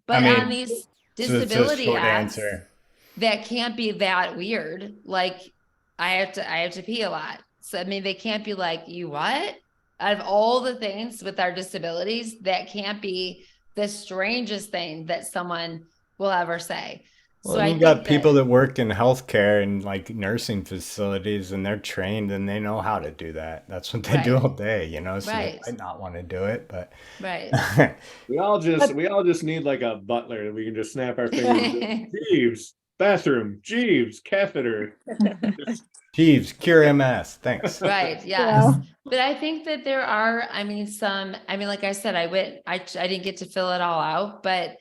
I But on mean, these so it's a disability short apps, answer. that can't be that weird. Like I have to pee a lot. So I mean they can't be like, you what? Out of all the things with our disabilities, that can't be the strangest thing that someone will ever say. Well, So and I you got think that people that work in healthcare and like nursing facilities, and they're trained and they know how to do that. That's what they do right, all day, you know. So they right, might not want to do it, but right. We all just need like a butler that we can just snap our fingers and go, Jeeves, bathroom, Jeeves, catheter. Jeeves, cure MS. Thanks. Right, yes. Yeah. But I think that there are, I mean, like I said, I didn't get to fill it all out, but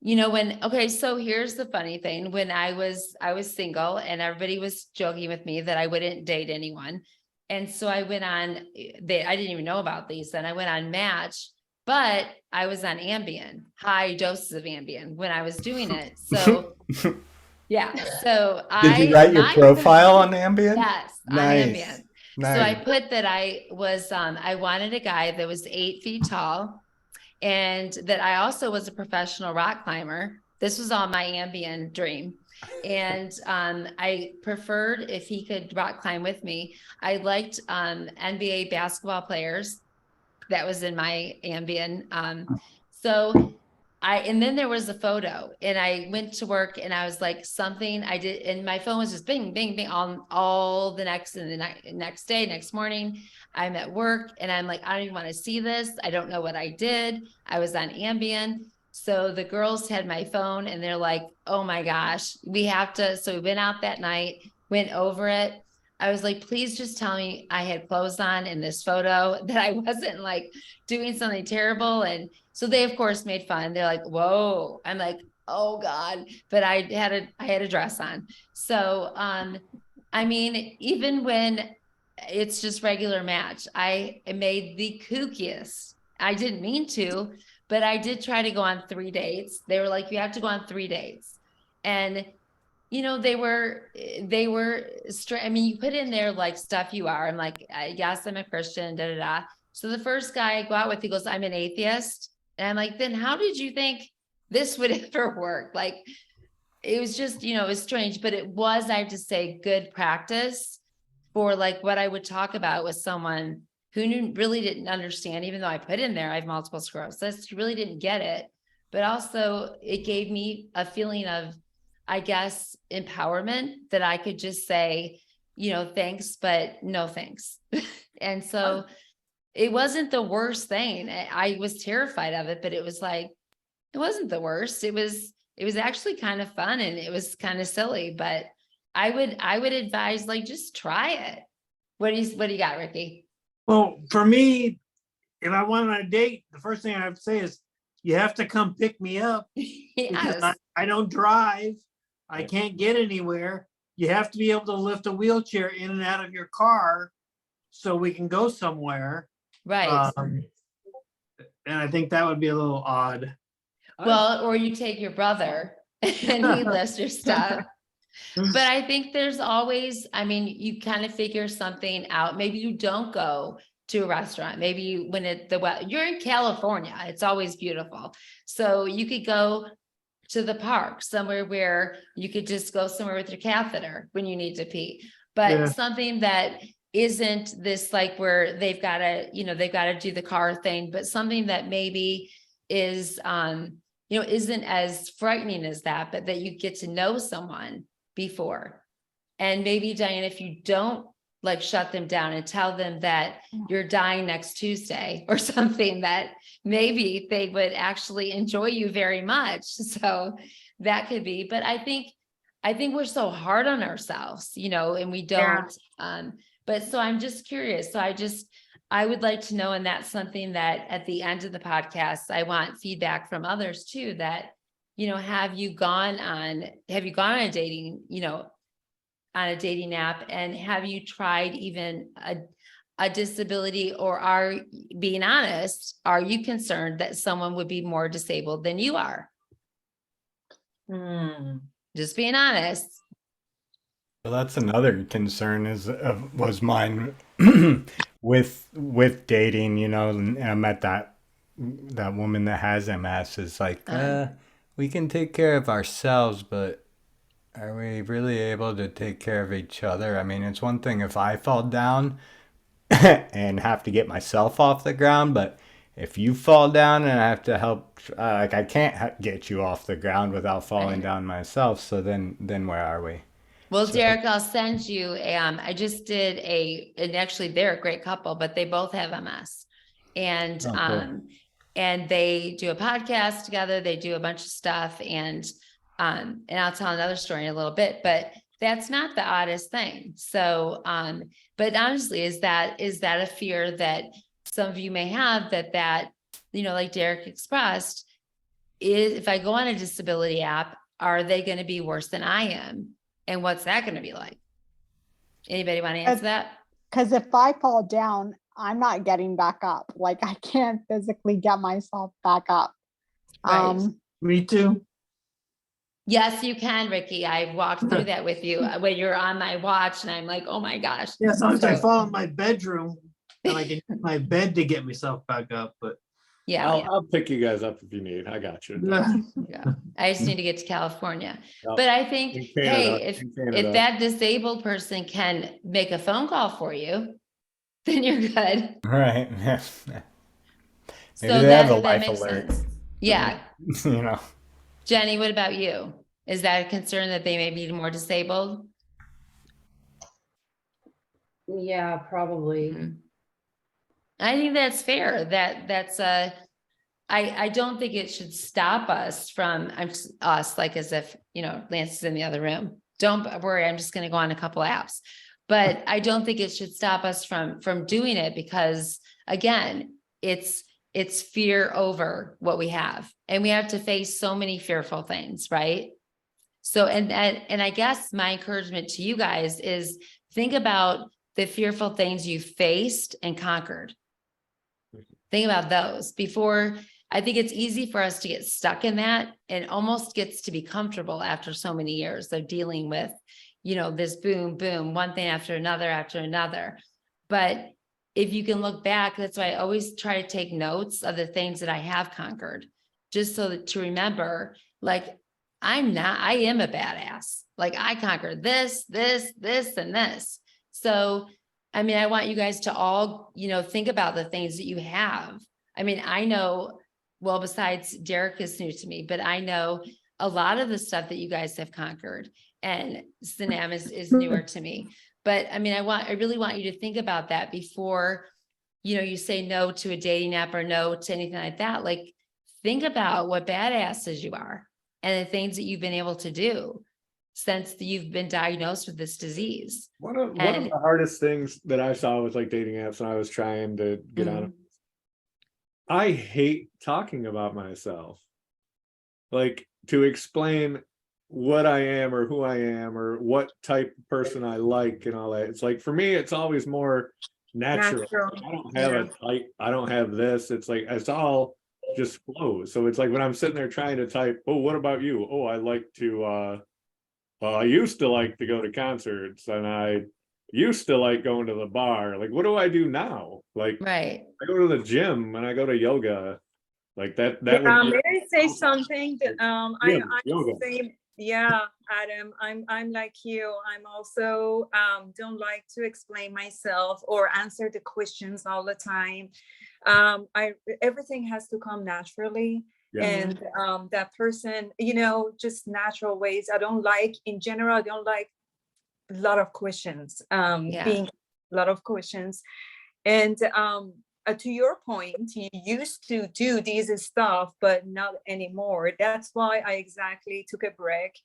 okay, so here's the funny thing. When I was single and everybody was joking with me that I wouldn't date anyone. And so I went on, I didn't even know about these. Then I went on Match, but I was on Ambien, high doses of Ambien when I was doing it. So yeah, so Did you write your my profile on Ambien? yes, on Nice. Ambien. So I Nice. put that I wanted a guy that was 8 feet tall and that I also was a professional rock climber. This was all my Ambien dream. And I preferred if he could rock climb with me. I liked NBA basketball players. That was in my Ambien. So and then there was a photo and I went to work and I was like something I did and my phone was just bing, bing, bing all the next day, next morning. I'm at work and I'm like, I don't even want to see this. I don't know what I did. I was on Ambien. So the girls had my phone and they're like, oh my gosh, we have to. So we went out that night, went over it. I was like, please just tell me I had clothes on in this photo, that I wasn't like doing something terrible. And so they of course made fun. They're like, whoa. I'm like, oh God. But I had a dress on. So I mean, even when it's just regular Match, I made the kookiest. I didn't mean to, but I did try to go on 3 dates. They were like, you have to go on 3 dates. And they were I mean, you put in there like stuff you are. I'm like, yes, I'm a Christian, da da da. So the first guy I go out with, he goes, I'm an atheist. And I'm like, then how did you think this would ever work? Like, it was just, it was strange, but it was, I have to say, good practice for like what I would talk about with someone who really didn't understand, even though I put in there, I have multiple sclerosis, really didn't get it. But also it gave me a feeling of, I guess, empowerment that I could just say, thanks, but no thanks. And so it wasn't the worst thing. I was terrified of it, but it was like, it wasn't the worst. It was actually kind of fun and it was kind of silly, but I would advise like just try it. What do you got, Ricky? Well, for me, if I went on a date, the first thing I have to say is you have to come pick me up because Yes, I don't drive. I can't get anywhere. You have to be able to lift a wheelchair in and out of your car so we can go somewhere. right. And I think that would be a little odd. Well, or you take your brother and he lifts your stuff. But I think there's always, I mean, you kind of figure something out. Maybe you don't go to a restaurant. Maybe you're in California. It's always beautiful. So you could go to the park somewhere where you could just go somewhere with your catheter when you need to pee. But Yeah. something that isn't this like where they've got to do the car thing, but something that maybe is, isn't as frightening as that, but that you get to know someone before. And maybe, Diane, if you don't like shut them down and tell them that you're dying next Tuesday or something, that maybe they would actually enjoy you very much. So that could be, but I think we're so hard on ourselves, and we don't, but so I'm just curious. So I would like to know, and that's something that at the end of the podcast, I want feedback from others too, that, have you gone on a dating, on a dating app, and have you tried even a disability, or being honest, are you concerned that someone would be more disabled than you are? Just being honest. Well, that's another concern was mine with dating, and I met that woman that has MS is like, we can take care of ourselves, but are we really able to take care of each other? I mean, it's one thing if I fall down and have to get myself off the ground, but if you fall down and I have to help, like I can't get you off the ground without falling Right. down myself. So then where are we? Well, So- Derek, I'll send you, I just did and actually they're a great couple, but they both have MS. And, Oh, cool. and they do a podcast together. They do a bunch of stuff and I'll tell another story in a little bit, but that's not the oddest thing. So, but honestly, is that a fear that some of you may have that, like Derek expressed, is if I go on a disability app, are they going to be worse than I am? And what's that going to be like? Anybody want to answer that? Because if I fall down, I'm not getting back up. Like I can't physically get myself back up. Right. Me too. Yes, you can, Ricky. I've walked through that with you when you're on my watch and I'm like, oh my gosh. Yeah, sometimes I So- fall in my bedroom and I can use my bed to get myself back up, but Yeah. I'll pick you guys up if you need. I got you. Yeah. I just need to get to California. Yep. But I think, In Canada, hey, in Canada. if that disabled person can make a phone call for you, then you're good. Right. So Maybe they have a that life makes alert. sense. Yeah. You know. Jenny, what about you? Is that a concern that they may be more disabled? Yeah, probably. Mhm. I think that's fair. I don't think it should stop us from us, like as if, Lance is in the other room. Don't worry, I'm just going to go on a couple apps. But I don't think it should stop us from doing it because again, it's fear over what we have. And we have to face so many fearful things, right? So, and I guess my encouragement to you guys is think about the fearful things you faced and conquered. Think about those before. I think it's easy for us to get stuck in that and almost gets to be comfortable after so many years of dealing with, this boom, boom, one thing after another. But if you can look back, that's why I always try to take notes of the things that I have conquered, just so that to remember, like, I am a badass. Like I conquered this, and this. So, I mean, I want you guys to all, think about the things that you have. I mean, I know, well, besides Derek is new to me, but I know a lot of the stuff that you guys have conquered, and Sanam is newer to me. But I mean, I really want you to think about that before, you say no to a dating app or no to anything like that. Like, think about what badasses you are and the things that you've been able to do since you've been diagnosed with this disease. One of the hardest things that I saw was like dating apps when I was trying to get on them. I hate talking about myself. Like to explain what I am or who I am or what type of person I like and all that. It's like for me, it's always more natural. I don't have a type, I don't have this. It's like it's all just flows. So it's like when I'm sitting there trying to type, oh, what about you? Oh, I like to I used to like to go to concerts and I used to like going to the bar. Like, what do I do now? Like, Right. I go to the gym and I go to yoga. Like that May would be, I say something that I'm yoga. the same. Yeah, Adam, I'm like you. I'm also don't like to explain myself or answer the questions all the time. Everything has to come naturally. Yeah. And that person, just natural ways. In general, I don't like a lot of questions, being a lot of questions. And to your point, you used to do these stuff, but not anymore. That's why I exactly took a break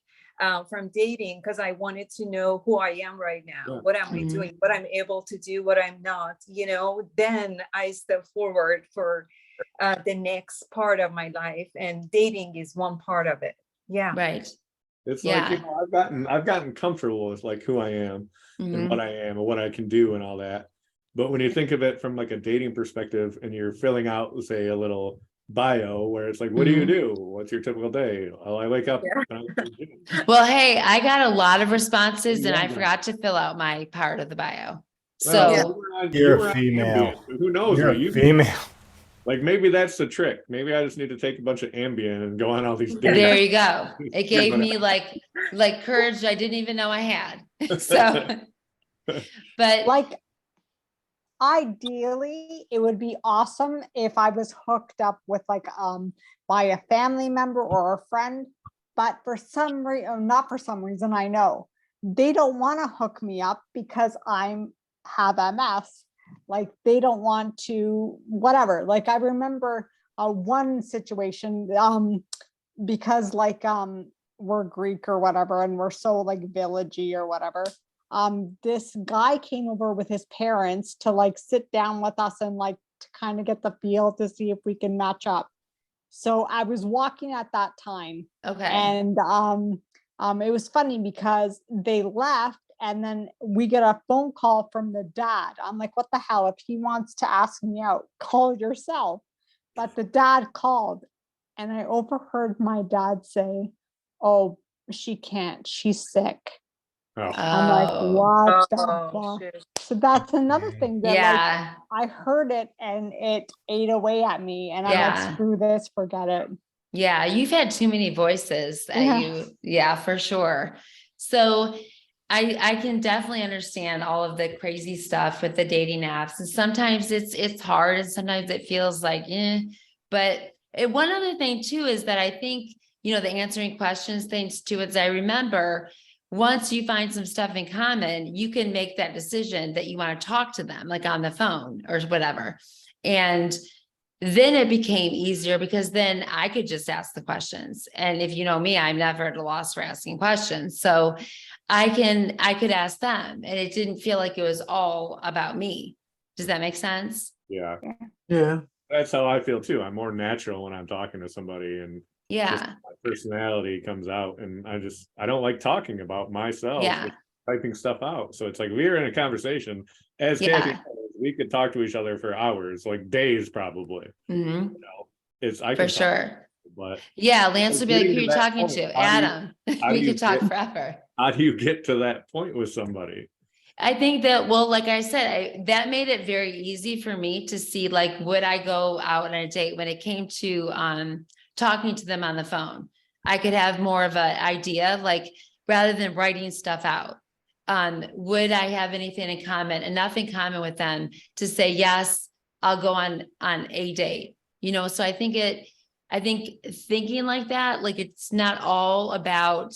from dating, because I wanted to know who I am right now. Yeah. What am I doing? What I'm able to do, what I'm not, then I step forward for the next part of my life, and dating is one part of it. Yeah. Right. It's Yeah. like, I've gotten comfortable with like who I am and what I am and what I can do and all that. But when you think of it from like a dating perspective and you're filling out, say, a little bio where it's like, what do you do? What's your typical day? Oh, I wake up. And I go to the gym. Well, hey, I got a lot of responses and I Yeah. forgot to fill out my part of the bio. So Well, You're you were a on female. Ambien, so who knows You're what a you female. Like maybe that's the trick. Maybe I just need to take a bunch of Ambien and go on all these dates. There you go. It gave me like courage I didn't even know I had. So, but Like, ideally, it would be awesome if I was hooked up with like by a family member or a friend, but for some reason, not for some reason, I know they don't want to hook me up because have MS. Like they don't want to, whatever. Like I remember one situation, because like we're Greek or whatever, and we're so like villagey or whatever. This guy came over with his parents to like sit down with us and like to kind of get the feel to see if we can match up. So I was walking at that time. okay. And it was funny because they left and then we get a phone call from the dad. I'm like, what the hell? If he wants to ask me out, call yourself. But the dad called and I overheard my dad say, oh, she can't, she's sick. Oh. I'm like, what the Oh, fuck? shit. So that's another thing that Yeah. like I heard it and it ate away at me and I'm Yeah. like, screw this, forget it. Yeah. You've had too many voices that Yeah. yeah, for sure. So I can definitely understand all of the crazy stuff with the dating apps. And sometimes it's hard and sometimes it feels like, but one other thing too, is that I think, the answering questions things too, is I remember once you find some stuff in common, you can make that decision that you want to talk to them, like on the phone or whatever. And then it became easier because then I could just ask the questions. And if you know me, I'm never at a loss for asking questions. So I could ask them and it didn't feel like it was all about me. Does that make sense? Yeah. Yeah. That's how I feel too. I'm more natural when I'm talking to somebody, and Yeah. just my personality comes out, and I don't like talking about myself. Yeah. Just typing stuff out. So it's like we're in a conversation, as Yeah. Kathy said, we could talk to each other for hours, like days probably. Mhm. I For can talk, sure. but Yeah. Lance would be like, getting who to you that talking point, to? how do you- Adam. how do We you could talk get- forever. how do you get to that point with somebody? I think that, well, like I said, that made it very easy for me to see, like, would I go out on a date when it came to talking to them on the phone? I could have more of an idea, like, rather than writing stuff out. Would I have anything in common, enough in common with them to say, yes, I'll go on a date, so I think thinking like that, like, it's not all about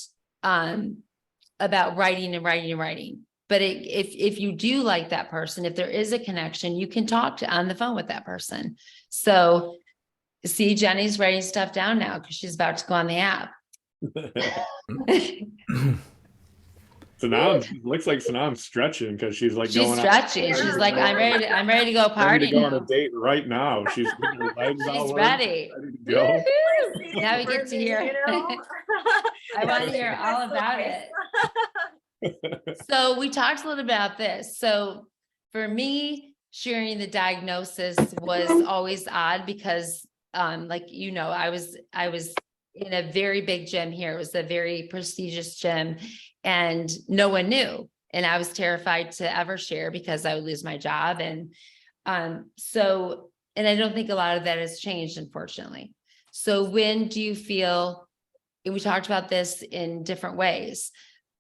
writing and writing and writing. But if you do like that person, if there is a connection, you can talk on the phone with that person. So see, Jenny's writing stuff down now because she's about to go on the app. Sanam looks like Sanam's stretching because she's like She's going stretching. out. She's like, I'm ready to go Ready party to go on a now. date right now. She's getting her legs She's all ready. ready to go. Woo-hoo! Now we get to hear. I want to hear all about it. So we talked a little about this. So for me, sharing the diagnosis was always odd because, like, I was in a very big gym here. It was a very prestigious gym and no one knew. And I was terrified to ever share because I would lose my job. And I don't think a lot of that has changed, unfortunately. So when do you feel, and we talked about this in different ways,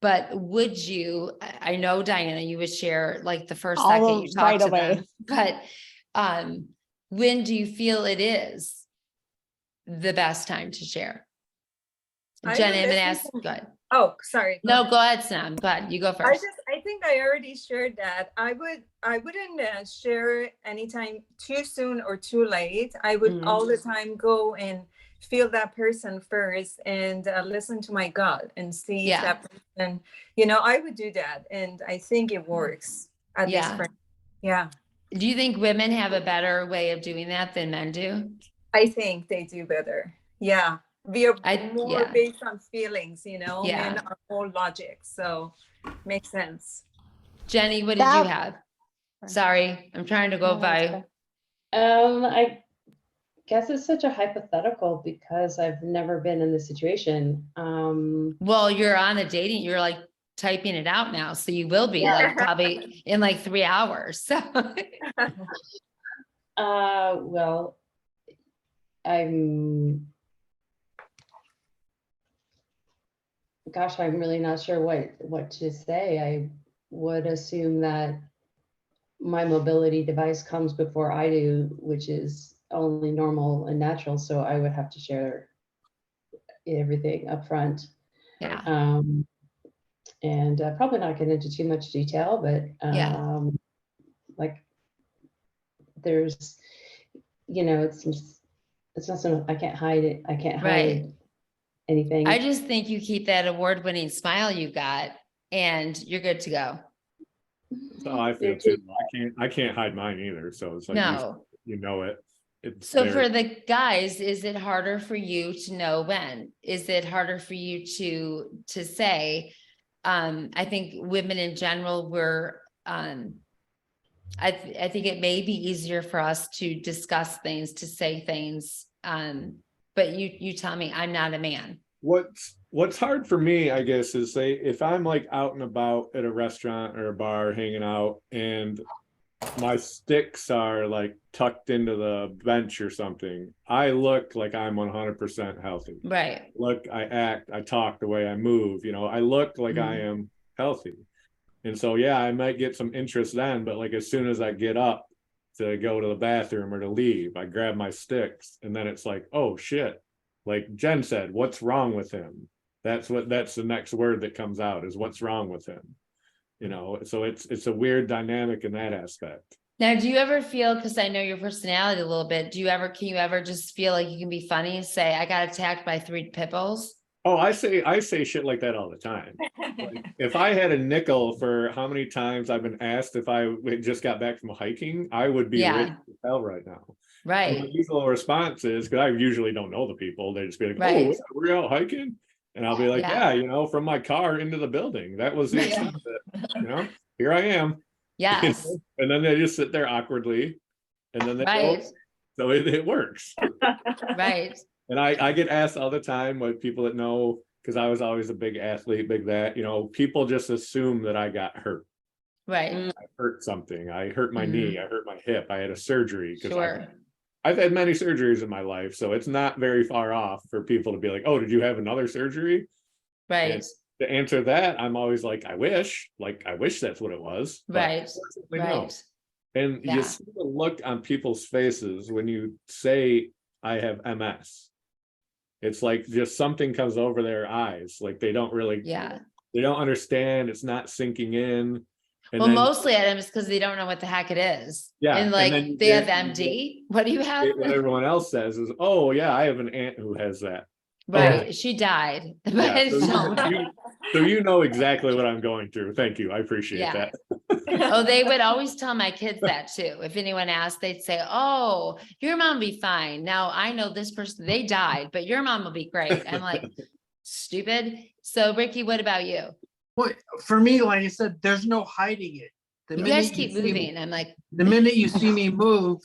but would you, I know, Diana, you would share like the first second you talk right to away. them, but when do you feel it is the best time to share? I Jenny, would I'm gonna listen ask, to- go ahead. Oh, sorry. No, go ahead, Sam. Go ahead. You go first. I think I already shared that. I wouldn't share anytime too soon or too late. I would Mhm. all the time go and feel that person first and listen to my gut and see if that person, I would do that. And I think it works at this point. Yeah. Do you think women have a better way of doing that than men do? I think they do better. Yeah. We are more yeah. based on feelings, Yeah. men are more logic. So makes sense. Jenny, what did you have? Sorry, I'm trying to go by. I guess it's such a hypothetical because I've never been in this situation. Well, you're on a dating, you're like typing it out now. So you will be like probably in like 3 hours. So Well, I'm, gosh, I'm really not sure what to say. I would assume that my mobility device comes before I do, which is only normal and natural. So I would have to share everything up front. Yeah. And probably not get into too much detail, but Yeah. like there's, it's not something I can't hide it. I can't Right. hide anything. I just think you keep that award-winning smile you got and you're good to go. That's how I feel too. I can't hide mine either. So it's like, No. you know it. It's So there. for the guys, is it harder for you to know when? Is it harder for you to say? I think women in general were, I think it may be easier for us to discuss things, to say things. But you tell me, I'm not a man. What's hard for me, I guess, is say if I'm like out and about at a restaurant or a bar hanging out and my sticks are like tucked into the bench or something, I look like I'm 100% healthy. Right. Look, I act, I talk, the way I move, I look like I Mm-hmm. am healthy. And so, yeah, I might get some interest then, but like as soon as I get up to go to the bathroom or to leave, I grab my sticks and then it's like, oh shit. Like Jen said, what's wrong with him? That's the next word that comes out is what's wrong with him. So it's a weird dynamic in that aspect. Now, do you ever feel, because I know your personality a little bit, can you ever just feel like you can be funny and say, I got attacked by 3 pit bulls? Oh, I say shit like that all the time. Like, if I had a nickel for how many times I've been asked if I just got back from hiking, I would be rich as hell right now. And my Right. usual response is, because I usually don't know the people, they just be like, Right. oh, we're out hiking. And I'll be like, yeah, from my car into the building. That was the extent of it, here I am. Yes. And then they just sit there awkwardly. And then they Right. go, so it works. Right. And I get asked all the time by people that know, because I was always a big athlete, big that, people just assume that I got hurt. Right. I hurt something. I hurt my knee. I hurt my hip. I had a surgery. Because Sure. I've had many surgeries in my life, so it's not very far off for people to be like, oh, did you have another surgery? Right. And to answer that, I'm always like, I wish that's what it was. Right. No. Right. And Yeah. you see the look on people's faces when you say, I have MS. It's like just something comes over their eyes. Like they don't understand. It's not sinking in. And well, then, mostly at them is because they don't know what the heck it is. Yeah. And like they have MD. What do you have? What everyone else says is, oh yeah, I have an aunt who has that. Right. Oh. She died. Yeah, so you know exactly what I'm going through. Thank you. I appreciate that. Oh, they would always tell my kids that too. If anyone asked, they'd say, oh, your mom will be fine. Now I know this person, they died, but your mom will be great. I'm like, stupid. So Ricky, what about you? Well, for me, like I said, there's no hiding it. You guys keep moving. I'm like, the minute you see me move,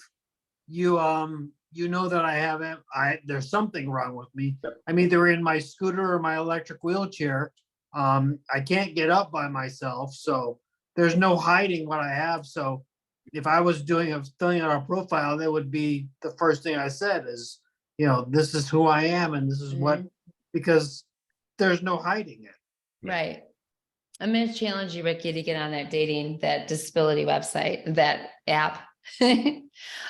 you know that there's something wrong with me. I'm either in my scooter or my electric wheelchair. I can't get up by myself, so there's no hiding what I have. So if I was filling out a profile, that would be the first thing I said is, this is who I am and this is what, because there's no hiding it. right. I'm going to challenge you, Ricky, to get on that disability website, that app. All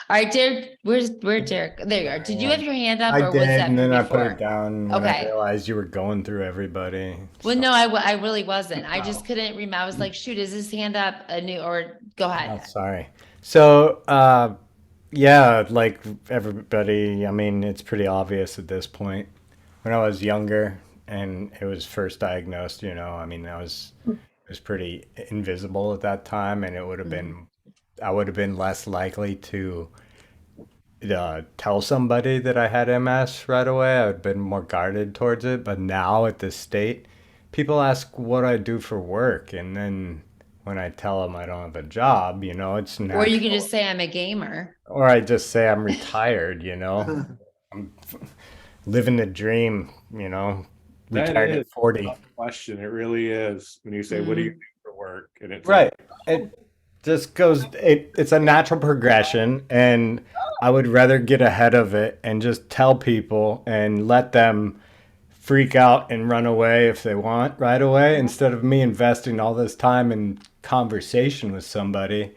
right, Derek, where's Derek? There you are. Did you have your hand up? I Or did, was that and then I put before? it down when Okay. I realized you were going through everybody. Well, So- no, I really wasn't. I just couldn't remember. I was like, shoot, is this hand up a new, or go ahead. Oh, sorry. So, yeah, like everybody, I mean, it's pretty obvious at this point. When I was younger and it was first diagnosed, I mean, it was pretty invisible at that time, and it would have been, I would have been less likely to tell somebody that I had MS right away. I would have been more guarded towards it. But now at this state, people ask what I do for work, and then when I tell them I don't have a job, it's natural. Or you can just say I'm a gamer. Or I just say I'm retired, I'm living the dream, retired at 40. A question. It really is. When you say, what do you do for work? And it's right. It just goes, it's a natural progression. And I would rather get ahead of it and just tell people and let them freak out and run away if they want right away, instead of me investing all this time in conversation with somebody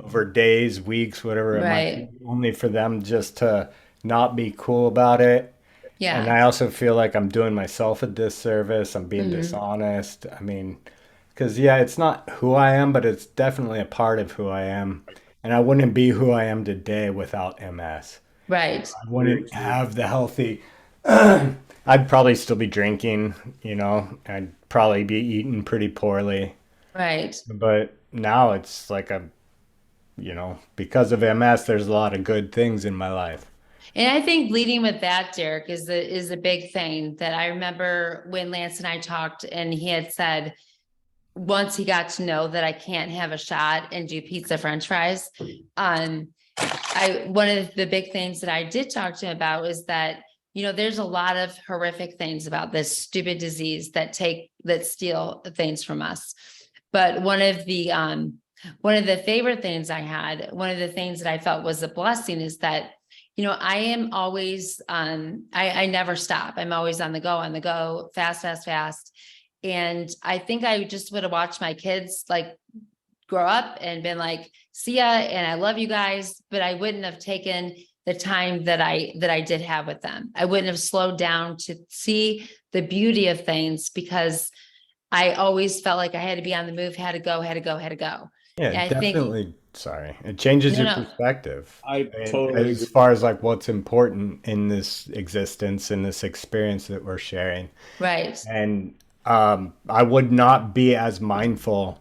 over days, weeks, whatever it might Right. be, only for them just to not be cool about it. And Yeah. I also feel like I'm doing myself a disservice. I'm being Mhm. dishonest. I mean, because yeah, it's not who I am, but it's definitely a part of who I am. And I wouldn't be who I am today without MS. Right. I wouldn't have the healthy. I'd probably still be drinking, I'd probably be eating pretty poorly. Right. But now it's like because of MS, there's a lot of good things in my life. And I think leading with that, Derek, is a big thing that I remember when Lance and I talked, and he had said, once he got to know that I can't have a shot and do pizza French fries, one of the big things that I did talk to him about is that, there's a lot of horrific things about this stupid disease that steal things from us. But one of the favorite things I had, one of the things that I felt was a blessing is that, I am always, I never stop. I'm always on the go, fast, fast, fast. And I think I just would have watched my kids like grow up and been like, see ya, and I love you guys, but I wouldn't have taken the time that I did have with them. I wouldn't have slowed down to see the beauty of things, because I always felt like I had to be on the move, had to go. Yeah, And I think, definitely. Sorry, it changes your no, perspective. I And totally as agree. far as like what's important in this existence, in this experience that we're sharing. right. And I would not be as mindful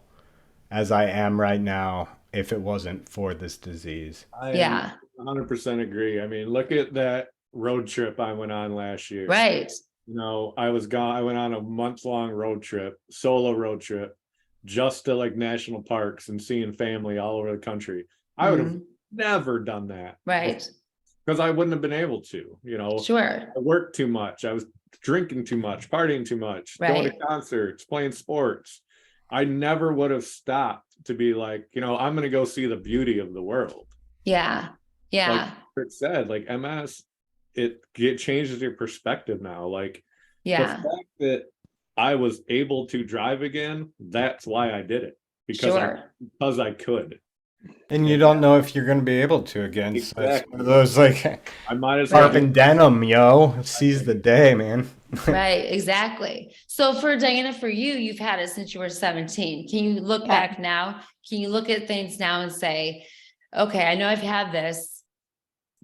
as I am right now if it wasn't for this disease. I Yeah. 100% agree. I mean, look at that road trip I went on last year. Right. I was gone. I went on a month-long solo road trip, just to like national parks and seeing family all over the country. I would have never done that. Right. Because I wouldn't have been able to, Sure. I worked too much. I was drinking too much, partying too much, going to Right. concerts, playing sports. I never would have stopped to be like, I'm going to go see the beauty of the world. Yeah. Yeah. Like Rick said, like MS, it changes your perspective now. Like the Yeah. fact that I was able to drive again, that's why I did it. Sure. Because I could. And you don't know if you're going to be able to again. So it's Exactly. one of those like I might as sharp well. and denim, seize the day, man. Right. Exactly. So for Diana, for you, you've had it since you were 17. Can you look Yeah. back now? Can you look at things now and say, okay, I know I've had this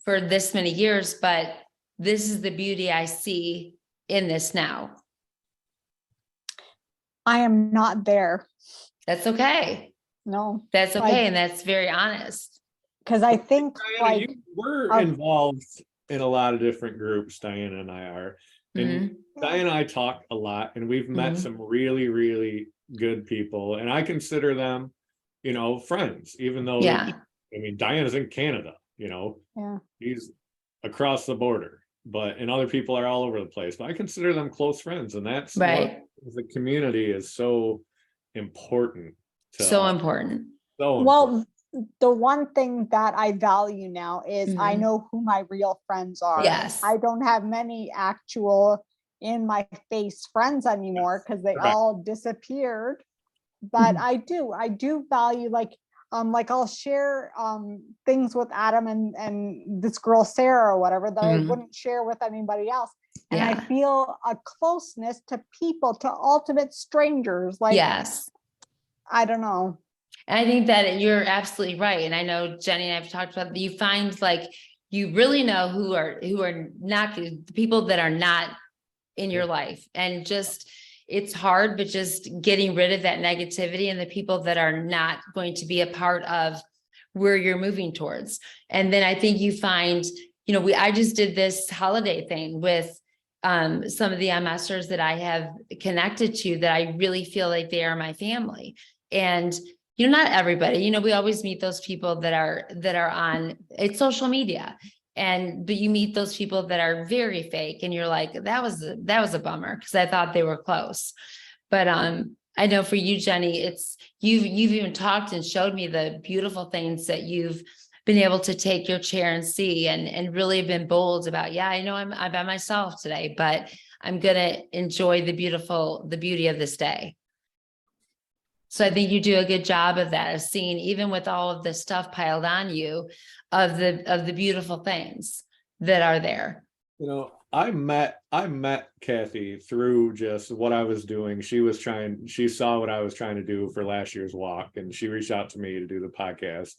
for this many years, but this is the beauty I see in this now. I am not there. That's okay. No, That's okay. Like- And that's very honest. because I think Diana, like, we're our- involved in a lot of different groups, Diana and I are. And Mhm. Diana and I talk a lot, and we've met Mhm. some really, really good people. And I consider them, friends, even though, Yeah. Diana's in Canada, yeah, he's across the border, and other people are all over the place. But I consider them close friends. And that's Right. the community is so important to So us. important. So important. well, the one thing that I value now is I Mhm. know who my real friends are. Yes. I don't have many actual in my face friends anymore because they Correct. all disappeared. But Mhm. I do value like I'll share things with Adam and this girl Sarah or whatever that I Mhm. wouldn't share with anybody else. And I Yeah. feel a closeness to people, to ultimate strangers. Like, Yes. I don't know. And I think that you're absolutely right. And I know Jenny and I've talked about, you find like, you really know who are not the people that are not in your life, and just, it's hard, but just getting rid of that negativity and the people that are not going to be a part of where you're moving towards. And then I think you find, I just did this holiday thing with some of the MSers that I have connected to that I really feel like they are my family. And not everybody, we always meet those people that are on it's social media, but you meet those people that are very fake, and you're like, that was a bummer because I thought they were close. But I know for you, Jenny, it's you've even talked and showed me the beautiful things that you've been able to take your chair and see, and really been bold about, yeah, I know I'm by myself today, but I'm going to enjoy the beauty of this day. So I think you do a good job of that, of seeing, even with all of the stuff piled on you, of the beautiful things that are there. You know, I met Kathy through just what I was doing. She saw what I was trying to do for last year's walk, and she reached out to me to do the podcast.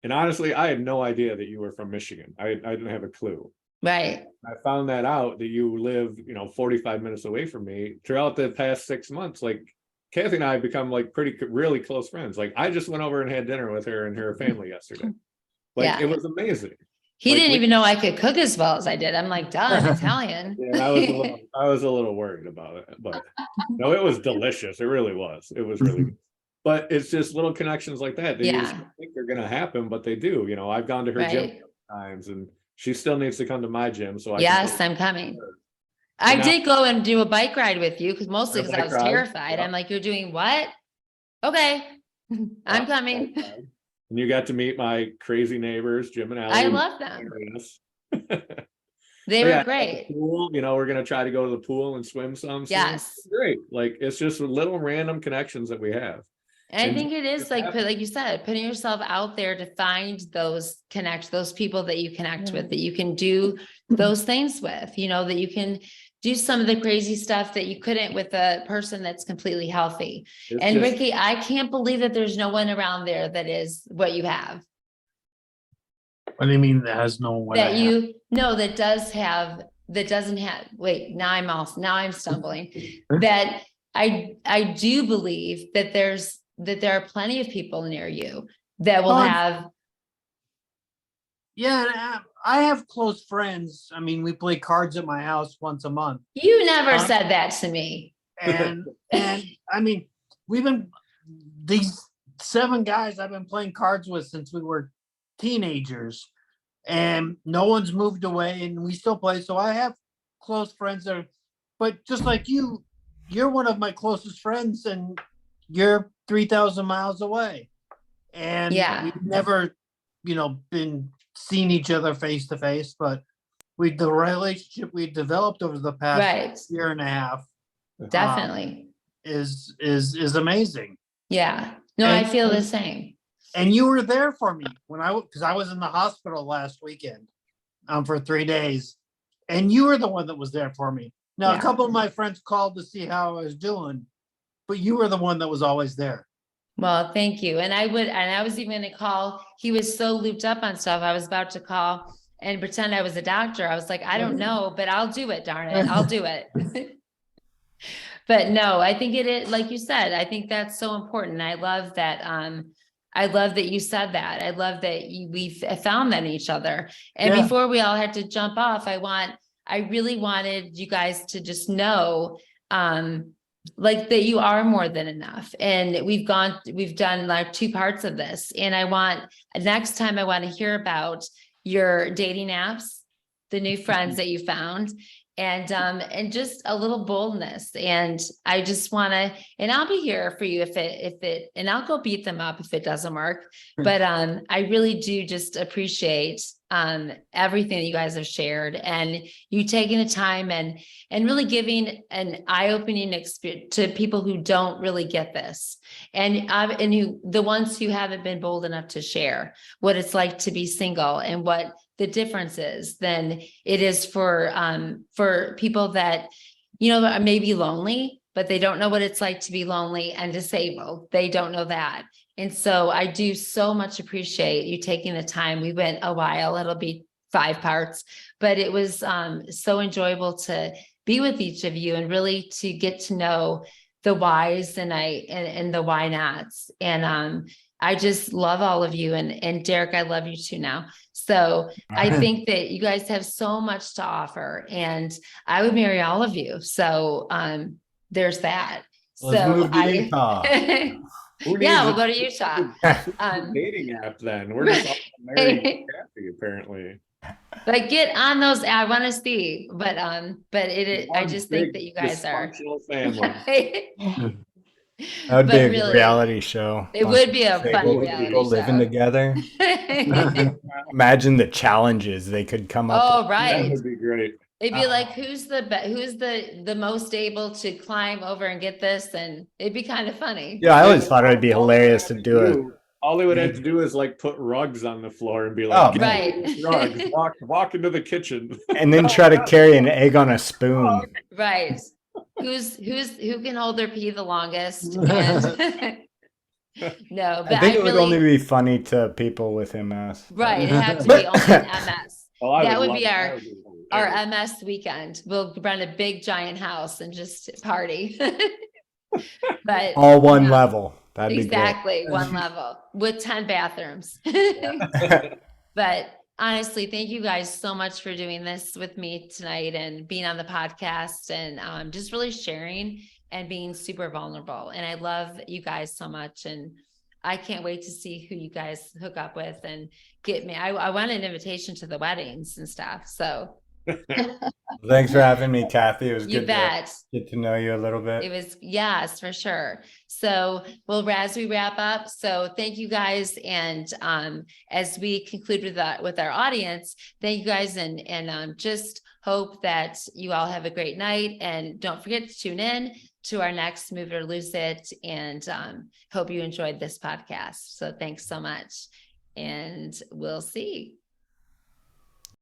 And honestly, I had no idea that you were from Michigan. I didn't have a clue. Right. I found that out, that you live, 45 minutes away from me. Throughout the past 6 months, like, Kathy and I have become like really close friends. Like, I just went over and had dinner with her and her family yesterday. Like, Yeah. it was amazing. He didn't even know I could cook as well as I did. I'm like, duh, I'm Italian. Yeah, I was a little worried about it, but no, it was delicious. It really was. It was really good. But it's just little connections like that you just don't think they're gonna happen, but they do. I've gone to her gym times, and she still needs to come to my gym. So I'm coming. I did go and do a bike ride with you, mostly because I was terrified. I'm like, you're doing what? Okay, I'm coming. And you got to meet my crazy neighbors, Jim and Allie. I love them. They were great. Pool, we're gonna try to go to the pool and swim some. Yes. Great. Like, it's just little random connections that we have. And I think it is like you said, putting yourself out there to find those people that you connect with, that you can do those things with, that you can do some of the crazy stuff that you couldn't with a person that's completely healthy. Ricky, I can't believe that there's no one around there that is what you have. What do you mean that has no one? That doesn't have, wait, now I'm stumbling. That I do believe that there are plenty of people near you that will have. Yeah, I have close friends. I mean, we play cards at my house once a month. You never said that to me. And I mean, these 7 guys I've been playing cards with since we were teenagers, and no one's moved away, and we still play. So I have close friends but just like you're one of my closest friends, and you're 3,000 miles away, and we've never, been seeing each other face to face, but the relationship we developed over the past year and a half, definitely is amazing. Yeah, no, I feel the same. And you were there for me because I was in the hospital last weekend, for 3 days, and you were the one that was there for me. Now, a couple of my friends called to see how I was doing, but you were the one that was always there. Well, thank you. And I was even going to call. He was so looped up on stuff. I was about to call and pretend I was a doctor. I was like, I don't know, but I'll do it. Darn it. I'll do it. But no, I think it is, like you said, I think that's so important. I love that. I love that you said that. I love that we found that in each other. And before we all had to jump off, I really wanted you guys to just know, like, that you are more than enough. And we've done like 2 parts of this. And next time I want to hear about your dating apps, the new friends that you found, and just a little boldness. And I just want to, and I'll be here for you and I'll go beat them up if it doesn't work. But I really do just appreciate everything that you guys have shared, and you taking the time and really giving an eye-opening experience to people who don't really get this, and the ones who haven't been bold enough to share what it's like to be single and what the difference is than it is for people that are maybe lonely, but they don't know what it's like to be lonely and disabled. They don't know that. And so I do so much appreciate you taking the time. We went a while, it'll be 5 parts, but it was so enjoyable to be with each of you and really to get to know the whys and the why nots. And I just love all of you. And Derek, I love you too now. So I think that you guys have so much to offer, and I would marry all of you. So there's that. Let's move to Utah. We'll go to Utah. Dating app then. We're just all married happy, apparently. But get on those. I want to see, but I just think that you guys are. Family. That would be But a good really, reality show. it Bunch would of be a funny disabled reality people living show. together. Imagine the challenges they could come up Oh, with. That right. would be great. It'd be like, who's the most able to climb over and get this? And it'd be kind of funny. Yeah, I always thought it'd be All they would hilarious have to do it. All they would have to do is like put rugs on the floor and be Oh, like, "Get Right. rid of these rugs, walk into the kitchen." And then try to carry an egg on a spoon. Right. Who can hold their pee the longest? And no, but I think it would really, only be funny to people with MS. right. It had to be only an MS. Oh, I That would love be it. our- That would be fun. Our MS weekend. We'll rent a big giant house and just party. But All one yeah, level. That'd be exactly one level with 10 bathrooms. great. But honestly, thank you guys so much for doing this with me tonight and being on the podcast and just really sharing and being super vulnerable. And I love you guys so much. And I can't wait to see who you guys hook up with and get me. I want an invitation to the weddings and stuff. So Thanks for having me, Kathy. It was you good bet. to get to know you a little bit. It was, yes, for sure. So, well, as we wrap up, so thank you guys. And as we conclude with our audience, thank you guys and just hope that you all have a great night. And don't forget to tune in to our next Move It or Lose It. And hope you enjoyed this podcast. So thanks so much. And we'll see.